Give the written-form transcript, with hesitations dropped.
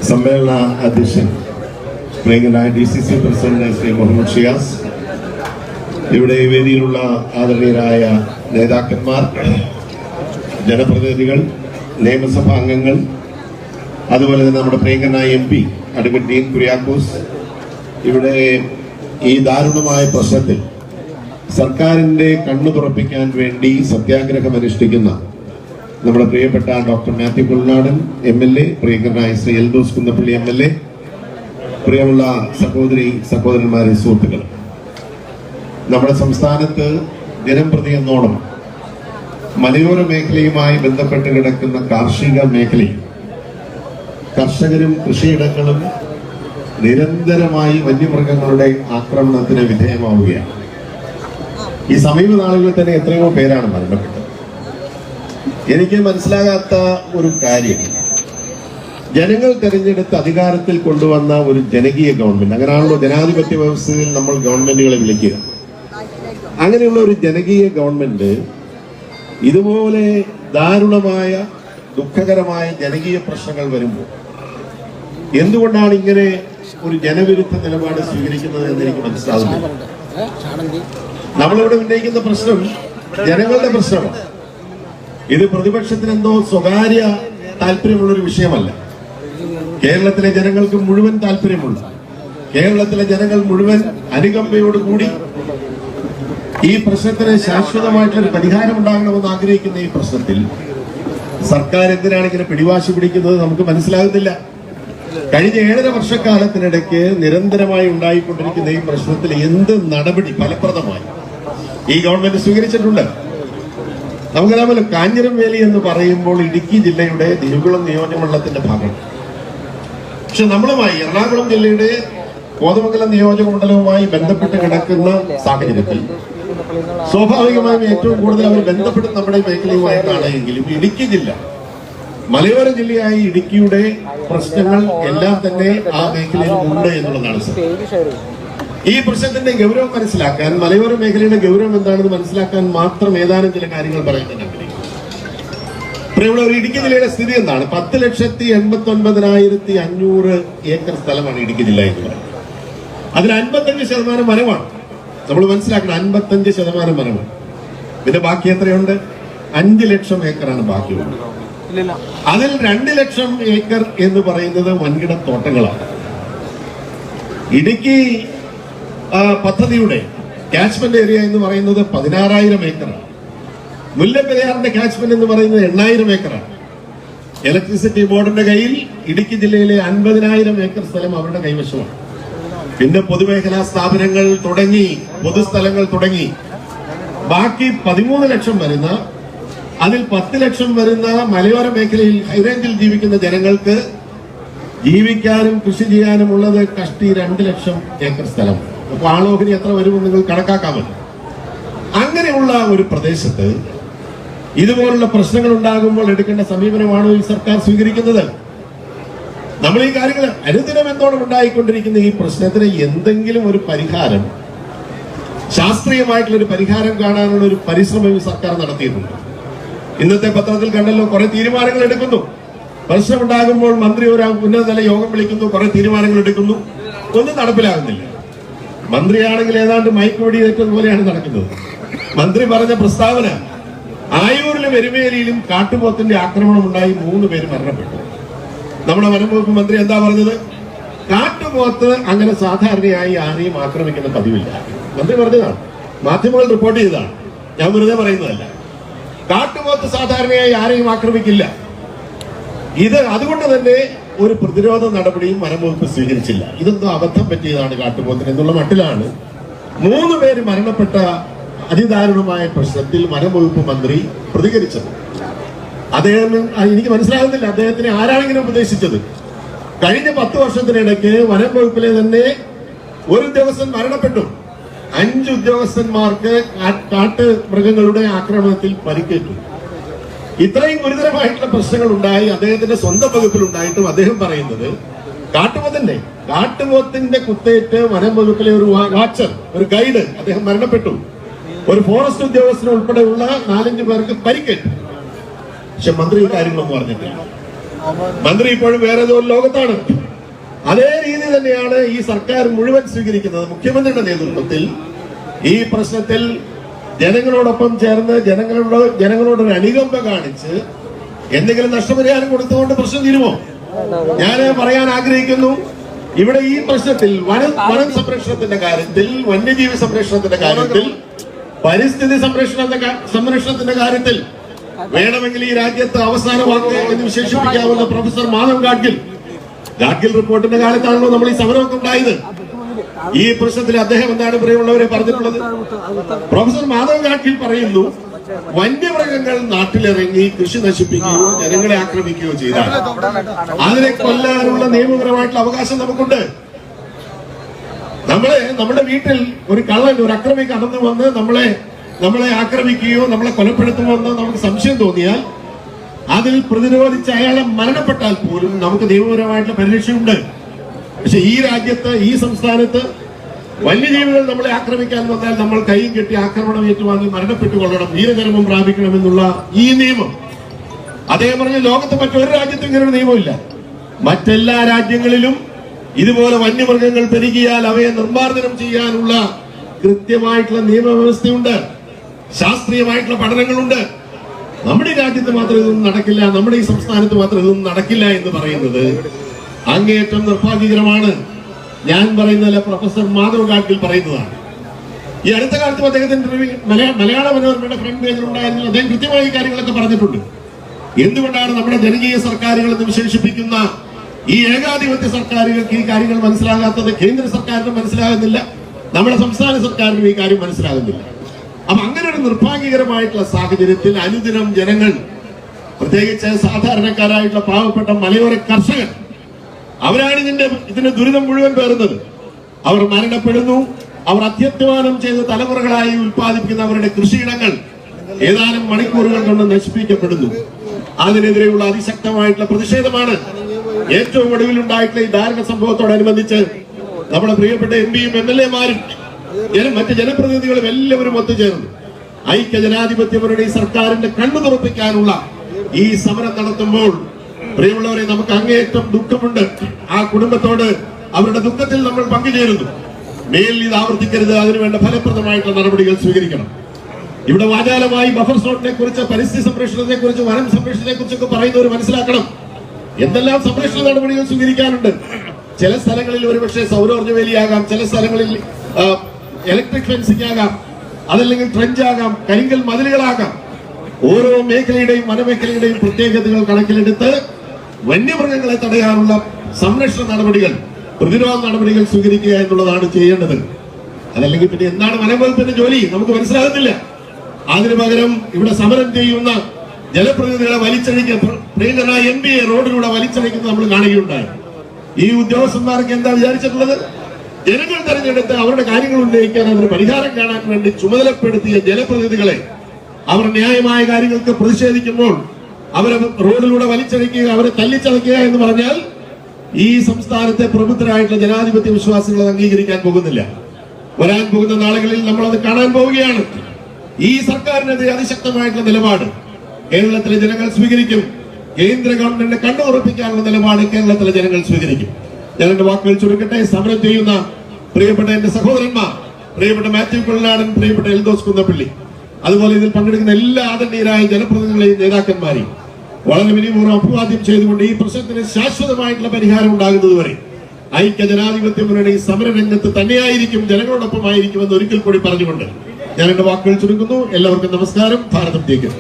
സമ്മേളന അധ്യക്ഷൻ പ്രിയങ്കനായ DCC president Shri Muhammad Shiyas, ഇവിടെ വേദിയിലുള്ള ആദരണീയരായ നേതാക്കന്മാർ, ജനപ്രതിനിധികൾ, നിയമസഭാ അംഗങ്ങൾ, അതുപോലെ തന്നെ നമ്മുടെ പ്രിയങ്കനായ MP അഡ്വക്കേറ്റ് ഡീൻ കുര്യാക്കോസ്, ഇവിടെ ഈ ദാരുണമായ പ്രശ്നത്തിൽ സർക്കാരിന്റെ കണ്ണു തുറപ്പിക്കാൻ വേണ്ടി സത്യാഗ്രഹം അനുഷ്ഠിക്കുന്ന നമ്മുടെ പ്രിയപ്പെട്ട ഡോക്ടർ മാത്യു കുളനാടൻ MLA, പ്രിയങ്കരനായ ശ്രീ എൽദോസ് കുന്നപ്പള്ളി MLA, പ്രിയമുള്ള സഹോദരന്മാരെ, സുഹൃത്തുക്കൾ, നമ്മുടെ സംസ്ഥാനത്ത് ദിനംപ്രതി എന്നോണം മലയോര മേഖലയുമായി ബന്ധപ്പെട്ട് കിടക്കുന്ന കാർഷിക മേഖലയിൽ കർഷകരും കൃഷിയിടങ്ങളും നിരന്തരമായി വന്യമൃഗങ്ങളുടെ ആക്രമണത്തിന് വിധേയമാവുകയാണ്. ഈ സമീപ നാളുകളിൽ തന്നെ എത്രയോ പേരാണ് മരണപ്പെട്ടത്. എനിക്ക് മനസ്സിലാകാത്ത ഒരു കാര്യം, ജനങ്ങൾ തെരഞ്ഞെടുത്ത് അധികാരത്തിൽ കൊണ്ടുവന്ന ഒരു ജനകീയ ഗവൺമെന്റ്, അങ്ങനെയാണല്ലോ ജനാധിപത്യ വ്യവസ്ഥയിൽ നമ്മൾ ഗവൺമെന്റുകളെ വിളിക്കുക. അങ്ങനെയുള്ള ഒരു ജനകീയ ഗവൺമെന്റ് ഇതുപോലെ ദാരുണമായ ദുഃഖകരമായ ജനകീയ പ്രശ്നങ്ങൾ വരുമ്പോൾ എന്തുകൊണ്ടാണ് ഇങ്ങനെ ഒരു ജനവിരുദ്ധ നിലപാട് സ്വീകരിക്കുന്നത് എന്ന് എനിക്ക് മനസ്സിലാവുന്നില്ല. നമ്മളിവിടെ ഉന്നയിക്കുന്ന പ്രശ്നം ജനങ്ങളുടെ പ്രശ്നമാണ്. ഇത് പ്രതിപക്ഷത്തിന് എന്തോ സ്വകാര്യ താല്പര്യമുള്ളൊരു വിഷയമല്ല. കേരളത്തിലെ ജനങ്ങൾക്ക് മുഴുവൻ താല്പര്യമുള്ള, കേരളത്തിലെ ജനങ്ങൾ മുഴുവൻ അനുകമ്പയോടുകൂടി ഈ പ്രശ്നത്തിന് ശാശ്വതമായിട്ടൊരു പരിഹാരം ഉണ്ടാകണമെന്ന് ആഗ്രഹിക്കുന്ന ഈ പ്രശ്നത്തിൽ സർക്കാർ എന്തിനാണ് ഇങ്ങനെ പിടിവാശി പിടിക്കുന്നത് നമുക്ക് മനസ്സിലാകുന്നില്ല. കഴിഞ്ഞ 7.5 വർഷക്കാലത്തിനിടയ്ക്ക് നിരന്തരമായി ഉണ്ടായിക്കൊണ്ടിരിക്കുന്ന ഈ പ്രശ്നത്തിൽ എന്ത് നടപടി ഫലപ്രദമായി ഈ ഗവൺമെന്റ് സ്വീകരിച്ചിട്ടുണ്ട്? നമുക്കറിയാമല്ലോ, കാഞ്ഞിരംവേലി എന്ന് പറയുമ്പോൾ ഇടുക്കി ജില്ലയുടെ തിരുകുളം നിയോജകമണ്ഡലത്തിന്റെ ഭാഗമാണ്. പക്ഷെ നമ്മളുമായി എറണാകുളം ജില്ലയുടെ കോതമംഗലം നിയോജകമണ്ഡലവുമായി ബന്ധപ്പെട്ട് കിടക്കുന്ന സാഹചര്യത്തിൽ സ്വാഭാവികമായും ഏറ്റവും കൂടുതൽ അവർ ബന്ധപ്പെട്ട് നമ്മുടെ മേഖലയുമായിട്ടാണ്. എങ്കിലും ഇടുക്കി ജില്ല മലയോര ജില്ലയായ ഇടുക്കിയുടെ പ്രശ്നങ്ങൾ എല്ലാം തന്നെ ആ മേഖലയിൽ ഉണ്ട് എന്നുള്ളതാണ് സത്യം. ഈ പ്രശ്നത്തിന്റെ ഗൗരവം മനസ്സിലാക്കാൻ, മലയോര മേഖലയുടെ ഗൗരവം എന്താണെന്ന് മനസ്സിലാക്കാൻ മാത്രം ഏതാനും ചില കാര്യങ്ങൾ പറയുന്നുണ്ട്. പ്രിയമുള്ളവർ, ഇടുക്കി ജില്ലയുടെ സ്ഥിതി എന്താണ്? 10,89,500 ഏക്കർ സ്ഥലമാണ് ഇടുക്കി ജില്ല എന്ന് പറയുന്നത്. അതിൽ 55% വനമാണ്. നമ്മൾ മനസ്സിലാക്കണം, 55% വനമാണ്. പിന്നെ ബാക്കി എത്രയുണ്ട്? 5 ലക്ഷം ഏക്കറാണ് ബാക്കിയുള്ളത്. അതിൽ 2 ലക്ഷം ഏക്കർ എന്ന് പറയുന്നത് വൻകിട തോട്ടങ്ങളാണ്. ഇടുക്കി പദ്ധതിയുടെ കാച്ച്മെന്റ് ഏരിയ എന്ന് പറയുന്നത് 16,000 ഏക്കറാണ്. മുല്ലപ്പെരിയാറിന്റെ കാച്ച്മെന്റ് എന്ന് പറയുന്നത് 8,000 ഏക്കറാണ്. ഇലക്ട്രിസിറ്റി ബോർഡിന്റെ കയ്യിൽ ഇടുക്കി ജില്ലയിലെ 50,000 ഏക്കർ സ്ഥലം അവരുടെ കൈവശമാണ്. പിന്നെ പൊതുമേഖലാ സ്ഥാപനങ്ങൾ തുടങ്ങി, പൊതുസ്ഥലങ്ങൾ തുടങ്ങി, ബാക്കി 13 ലക്ഷം വരുന്ന, അതിൽ 10 ലക്ഷം വരുന്ന മലയോര മേഖലയിൽ ഹൈറേഞ്ചിൽ ജീവിക്കുന്ന ജനങ്ങൾക്ക് ജീവിക്കാനും കൃഷി ചെയ്യാനും ഉള്ളത് കഷ്ടി 2 ലക്ഷം ഏക്കർ സ്ഥലം. അപ്പൊ ആളോഹരി എത്ര വരുമെന്ന് നിങ്ങൾ കണക്കാക്കാമല്ലോ. അങ്ങനെയുള്ള ഒരു പ്രദേശത്ത് ഇതുപോലുള്ള പ്രശ്നങ്ങൾ ഉണ്ടാകുമ്പോൾ എടുക്കേണ്ട സമീപനമാണോ ഈ സർക്കാർ സ്വീകരിക്കുന്നത്? നമ്മൾ ഈ കാര്യങ്ങൾ അനുദിനം എന്നോണം ഉണ്ടായിക്കൊണ്ടിരിക്കുന്ന ഈ പ്രശ്നത്തിന് എന്തെങ്കിലും ഒരു പരിഹാരം, ശാസ്ത്രീയമായിട്ടുള്ള ഒരു പരിഹാരം കാണാനുള്ള ഒരു പരിശ്രമം ഈ സർക്കാർ നടത്തിയിട്ടുണ്ട്. ഇന്നത്തെ പത്രത്തിൽ കണ്ടല്ലോ, കുറെ തീരുമാനങ്ങൾ എടുക്കുന്നു. പ്രശ്നമുണ്ടാകുമ്പോൾ മന്ത്രി ഒരു ഉന്നതതല യോഗം വിളിക്കുന്നു, കുറെ തീരുമാനങ്ങൾ എടുക്കുന്നു, ഒന്നും നടപ്പിലാകുന്നില്ല. മന്ത്രിയാണെങ്കിൽ ഏതാണ്ട് മയക്കുവെടി ഏറ്റതുപോലെയാണ് നടക്കുന്നത്. മന്ത്രി പറഞ്ഞ പ്രസ്താവന, ആയൂരിലും എരുമേലിയിലും കാട്ടുപോത്തിന്റെ ആക്രമണം ഉണ്ടായി 3 പേര് മരണപ്പെട്ടു. നമ്മുടെ വനംവകുപ്പ് മന്ത്രി എന്താ പറഞ്ഞത്? കാട്ടുപോത്ത് അങ്ങനെ സാധാരണയായി ആരെയും ആക്രമിക്കുന്ന പതിവില്ല. മന്ത്രി പറഞ്ഞതാണ്, മാധ്യമങ്ങൾ റിപ്പോർട്ട് ചെയ്തതാണ്, ഞാൻ വെറുതെ പറയുന്നതല്ല. കാട്ടുപോത്ത് സാധാരണയായി ആരെയും ആക്രമിക്കില്ല. അതുകൊണ്ട് തന്നെ ഒരു പ്രതിരോധ നടപടിയും വനംവകുപ്പ് സ്വീകരിച്ചില്ല. ഇതൊന്നും അബദ്ധം പറ്റിയതാണ് കാട്ടുപോത്തിന് എന്നുള്ള മട്ടിലാണ് 3 പേര് മരണപ്പെട്ട അതിദാരുണമായ പ്രശ്നത്തിൽ വനംവകുപ്പ് മന്ത്രി പ്രതികരിച്ചത്. അദ്ദേഹം, എനിക്ക് മനസ്സിലാകുന്നില്ല, അദ്ദേഹത്തിന് ആരാണെങ്കിലും ഉപദേശിച്ചത്? കഴിഞ്ഞ 10 വർഷത്തിനിടയ്ക്ക് വനംവകുപ്പിലെ തന്നെ ഒരു ഉദ്യോഗസ്ഥൻ മരണപ്പെട്ടു. 5 ഉദ്യോഗസ്ഥന്മാർക്ക് കാട്ടുമൃഗങ്ങളുടെ ആക്രമണത്തിൽ പരിക്കേറ്റു. ഇത്രയും ഗുരുതരമായിട്ടുള്ള പ്രശ്നങ്ങൾ ഉണ്ടായി അദ്ദേഹത്തിന്റെ സ്വന്തം വകുപ്പിൽ ഉണ്ടായിട്ടും അദ്ദേഹം പറയുന്നത് കാട്ടുപോത്തിന്റെ കുത്തേറ്റ് വനംവകുപ്പിലെ ഒരു വാച്ചർ, ഒരു ഗൈഡ്, അദ്ദേഹം മരണപ്പെട്ടു. ഒരു ഫോറസ്റ്റ് ഉദ്യോഗസ്ഥന് ഉൾപ്പെടെയുള്ള 4-5 പേർക്ക് പരിക്കേറ്റു. പക്ഷെ മന്ത്രി ഈ കാര്യങ്ങളൊന്നും പറഞ്ഞിട്ടില്ല. മന്ത്രി ഇപ്പോഴും വേറെ ഏതോ ലോകത്താണ്. അതേ രീതി തന്നെയാണ് ഈ സർക്കാർ മുഴുവൻ സ്വീകരിക്കുന്നത്. മുഖ്യമന്ത്രിയുടെ നേതൃത്വത്തിൽ ഈ പ്രശ്നത്തിൽ ജനങ്ങളോടൊപ്പം ചേർന്ന് ജനങ്ങളോടൊരു അനുകമ്പ കാണിച്ച് എന്തെങ്കിലും നഷ്ടപരിഹാരം കൊടുത്തുകൊണ്ട് പ്രശ്നം തീരുമോ? ഞാൻ പറയാൻ ആഗ്രഹിക്കുന്നു, ഇവിടെ ഈ പ്രശ്നത്തിൽ വനം സംരക്ഷണത്തിന്റെ കാര്യത്തിൽ, വന്യജീവി സംരക്ഷണത്തിന്റെ കാര്യത്തിൽ, പരിസ്ഥിതി സംരക്ഷണത്തിന്റെ കാര്യത്തിൽ വേണമെങ്കിൽ ഈ രാജ്യത്ത് അവസാന വാക്ക് എന്ന് വിശേഷിപ്പിക്കാവുന്ന പ്രൊഫസർ മാധവ് ഗാഡ്ഗിൽ റിപ്പോർട്ടിന്റെ കാലത്താണല്ലോ നമ്മൾ ഈ സമരമൊക്കെ ഉണ്ടായത്. ഈ പ്രശ്നത്തിൽ അദ്ദേഹം എന്താണ് പ്രിയമുള്ളവരെ പറഞ്ഞിട്ടുള്ളത്? പ്രൊഫസർ മാധവ് ഗാഡ്ഗിൽ പറയുന്നു, വന്യമൃഗങ്ങൾ നാട്ടിലിറങ്ങി കൃഷി നശിപ്പിക്കുകയോ ജനങ്ങളെ ആക്രമിക്കുകയോ ചെയ്താൽ അതിനെ കൊല്ലാനുള്ള നിയമപരമായിട്ടുള്ള അവകാശം നമുക്കുണ്ട്. നമ്മുടെ വീട്ടിൽ ഒരു കള്ളൻ, ഒരു അക്രമി കടന്നു വന്ന് നമ്മളെ ആക്രമിക്കുകയോ നമ്മളെ കൊലപ്പെടുത്തുമെന്ന് നമുക്ക് സംശയം തോന്നിയാൽ അതിൽ പ്രതിരോധിച്ച് അയാളെ മരണപ്പെട്ടാൽ പോലും നമുക്ക് നിയമപരമായിട്ടുള്ള പരിരക്ഷയുണ്ട്. പക്ഷെ ഈ രാജ്യത്ത്, ഈ സംസ്ഥാനത്ത് വന്യജീവികൾ നമ്മളെ ആക്രമിക്കാൻ വന്നാൽ നമ്മൾ കൈയും കെട്ടി ആക്രമണം ഏറ്റുവാങ്ങി മരണപ്പെട്ടുകൊള്ളണം, വീരജന്മം പ്രാപിക്കണമെന്നുള്ള ഈ നിയമം, അദ്ദേഹം പറഞ്ഞ ലോകത്ത് മറ്റൊരു രാജ്യത്തും ഇങ്ങനെ ഒരു നിയമമില്ല. മറ്റെല്ലാ രാജ്യങ്ങളിലും ഇതുപോലെ വന്യമൃഗങ്ങൾ പെരുകിയാൽ അവയെ നിർമ്മാർജ്ജനം ചെയ്യാനുള്ള കൃത്യമായിട്ടുള്ള നിയമവ്യവസ്ഥയുണ്ട്, ശാസ്ത്രീയമായിട്ടുള്ള പഠനങ്ങളുണ്ട്. നമ്മുടെ രാജ്യത്ത് മാത്രം ഇതൊന്നും നടക്കില്ല, നമ്മുടെ ഈ സംസ്ഥാനത്ത് മാത്രം ഇതൊന്നും നടക്കില്ല എന്ന് പറയുന്നത് അങ്ങേയറ്റം നിർഭാഗ്യകരമാണ്. ഞാൻ പറയുന്നതല്ല, പ്രൊഫസർ മാധവ് ഗാഡ്ഗിൽ പറയുന്നതാണ്. ഈ അടുത്ത കാലത്തും അദ്ദേഹത്തിന്റെ മലയാള മനോരമയുടെ ഫ്രണ്ട് പേജിൽ ഉണ്ടായിരുന്നു. അദ്ദേഹം കൃത്യമായി ഈ കാര്യങ്ങളൊക്കെ പറഞ്ഞിട്ടുണ്ട്. എന്തുകൊണ്ടാണ് നമ്മുടെ ജനകീയ സർക്കാരുകൾ എന്ന് വിശേഷിപ്പിക്കുന്ന ഈ ഏകാധിപത്യ സർക്കാരുകൾക്ക് ഈ കാര്യങ്ങൾ മനസ്സിലാകാത്തത്? കേന്ദ്ര സർക്കാരിനും മനസ്സിലാകുന്നില്ല, നമ്മുടെ സംസ്ഥാന സർക്കാരിനും ഈ കാര്യം മനസ്സിലാകുന്നില്ല. അപ്പൊ അങ്ങനെ ഒരു നിർഭാഗ്യകരമായിട്ടുള്ള സാഹചര്യത്തിൽ അനുദിനം ജനങ്ങൾ, പ്രത്യേകിച്ച് സാധാരണക്കാരായിട്ടുള്ള പാവപ്പെട്ട മലയോര കർഷകർ, അവരാണ് ഇതിന്റെ ദുരിതം മുഴുവൻ പേറുന്നത്. അവർ മരണപ്പെടുന്നു. അവർ അത്യധ്വാനം ചെയ്ത് തലമുറകളായി ഉൽപ്പാദിപ്പിക്കുന്ന അവരുടെ കൃഷിയിടങ്ങൾ ഏതാനും മണിക്കൂറുകൾ കൊണ്ട് നശിപ്പിക്കപ്പെടുന്നു. അതിനെതിരെയുള്ള അതിശക്തമായിട്ടുള്ള പ്രതിഷേധമാണ് ഏറ്റവും ഒടുവിലുണ്ടായിട്ടുള്ള ഈ ദാരുണ സംഭവത്തോടനുബന്ധിച്ച് നമ്മുടെ പ്രിയപ്പെട്ട എംപിയും MLA-മാരും മറ്റ് ജനപ്രതിനിധികളും എല്ലാവരും ഒത്തുചേർന്നു ഐക്യ ജനാധിപത്യപരയുടെ ഈ സർക്കാരിന്റെ കണ്ണു തുറപ്പിക്കാനുള്ള ഈ സമരം നടത്തുമ്പോൾ, പ്രിയമുള്ളവരെ, നമുക്ക് അങ്ങേയറ്റം ദുഃഖമുണ്ട്. ആ കുടുംബത്തോട് അവരുടെ ദുഃഖത്തിൽ നമ്മൾ പങ്കുചേരുന്നു. മേലിൽ ഇത് ആവർത്തിക്കരുത്, അതിനുവേണ്ട ഫലപ്രദമായിട്ടുള്ള നടപടികൾ സ്വീകരിക്കണം. ഇവിടെ വാചാലമായി ബഫർ സോണിനെ കുറിച്ച്, പരിസ്ഥിതി സംരക്ഷണത്തെ കുറിച്ച്, വനം സംരക്ഷണത്തെ കുറിച്ചൊക്കെ പറയുന്നവർ മനസ്സിലാക്കണം, എന്തെല്ലാം സംരക്ഷണ നടപടികൾ സ്വീകരിക്കാനുണ്ട്. ചില സ്ഥലങ്ങളിൽ ഒരുപക്ഷെ സൗരോർജ്ജ വേലിയാകാം, ചില സ്ഥലങ്ങളിൽ ഇലക്ട്രിക് ഫെൻസിംഗ് ആകാം, അതല്ലെങ്കിൽ ട്രെഞ്ച് ആകാം, കരിങ്കൽ മതിലുകളാകാം. ഓരോ മേഖലയുടെയും വനമേഖലയുടെയും പ്രത്യേകതകൾ കണക്കിലെടുത്ത് വന്യമൃഗങ്ങളെ തടയാനുള്ള സംരക്ഷണ നടപടികൾ, പ്രതിരോധ നടപടികൾ സ്വീകരിക്കുക എന്നുള്ളതാണ് ചെയ്യേണ്ടത്. അതല്ലെങ്കിൽ പിന്നെ എന്താണ് വനംവകുപ്പിന്റെ ജോലി നമുക്ക് മനസ്സിലാകുന്നില്ല. അതിനു പകരം ഇവിടെ സമരം ചെയ്യുന്ന ജനപ്രതിനിധികളെ വലിച്ചഴിക്കുന്ന പ്രിയങ്കരനായ MPയെ റോഡിലൂടെ വലിച്ചഴിക്കുന്നത് നമ്മൾ കാണുകയുണ്ടായി. ഈ ഉദ്യോഗസ്ഥന്മാർക്ക് എന്താ വിചാരിച്ചിട്ടുള്ളത്? ജനങ്ങൾ തെരഞ്ഞെടുത്ത് അവരുടെ കാര്യങ്ങൾ ഉന്നയിക്കാൻ, അതിന് പരിഹാരം കാണാൻ വേണ്ടി ചുമതലപ്പെടുത്തിയ ജനപ്രതിനിധികളെ അവർ ന്യായമായ കാര്യങ്ങൾക്ക് പ്രതിഷേധിക്കുമ്പോൾ അവരെ റോഡിലൂടെ വലിച്ചഴിക്കുക, അവരെ തല്ലിച്ചതയ്ക്കുക എന്ന് പറഞ്ഞാൽ ഈ സംസ്ഥാനത്തെ പ്രബുദ്ധരായിട്ടുള്ള ജനാധിപത്യ വിശ്വാസികൾ അത് അംഗീകരിക്കാൻ പോകുന്നില്ല. വരാൻ പോകുന്ന നാളുകളിൽ നമ്മൾ അത് കാണാൻ പോവുകയാണ്. ഈ സർക്കാരിനെതിരെ അതിശക്തമായിട്ടുള്ള നിലപാട് കേരളത്തിലെ ജനങ്ങൾ സ്വീകരിക്കും. കേന്ദ്ര ഗവൺമെന്റിനെ കണ്ണുറപ്പിക്കാനുള്ള നിലപാട് കേരളത്തിലെ ജനങ്ങൾ സ്വീകരിക്കും. ഞാൻ എന്റെ വാക്കുകൾ ചുരുക്കട്ടെ. സമരം ചെയ്യുന്ന പ്രിയപ്പെട്ട എന്റെ സഹോദരന്മാർ, പ്രിയപ്പെട്ട മാത്യു കൊള്ളനാടൻ, പ്രിയപ്പെട്ട എൽദോസ് കുന്നപ്പള്ളി, അതുപോലെ ഇതിൽ പങ്കെടുക്കുന്ന എല്ലാ ആദരണീയരായ ജനപ്രതിനിധികളെയും നേതാക്കന്മാരെയും വളരെ വിനയപൂർവ്വം അഭിവാദ്യം ചെയ്തുകൊണ്ട് ഈ പ്രശ്നത്തിന് ശാശ്വതമായിട്ടുള്ള പരിഹാരം ഉണ്ടാകുന്നതുവരെ ഐക്യ ജനാധിപത്യ മുന്നണി സമരരംഗത്ത് തന്നെയായിരിക്കും, ജനങ്ങളോടൊപ്പം ആയിരിക്കുമെന്ന് ഒരിക്കൽ കൂടി പറഞ്ഞുകൊണ്ട് ഞാൻ എന്റെ വാക്കുകൾ ചുരുക്കുന്നു. എല്ലാവർക്കും നമസ്കാരം. ഭാരതം ജയിക്കും.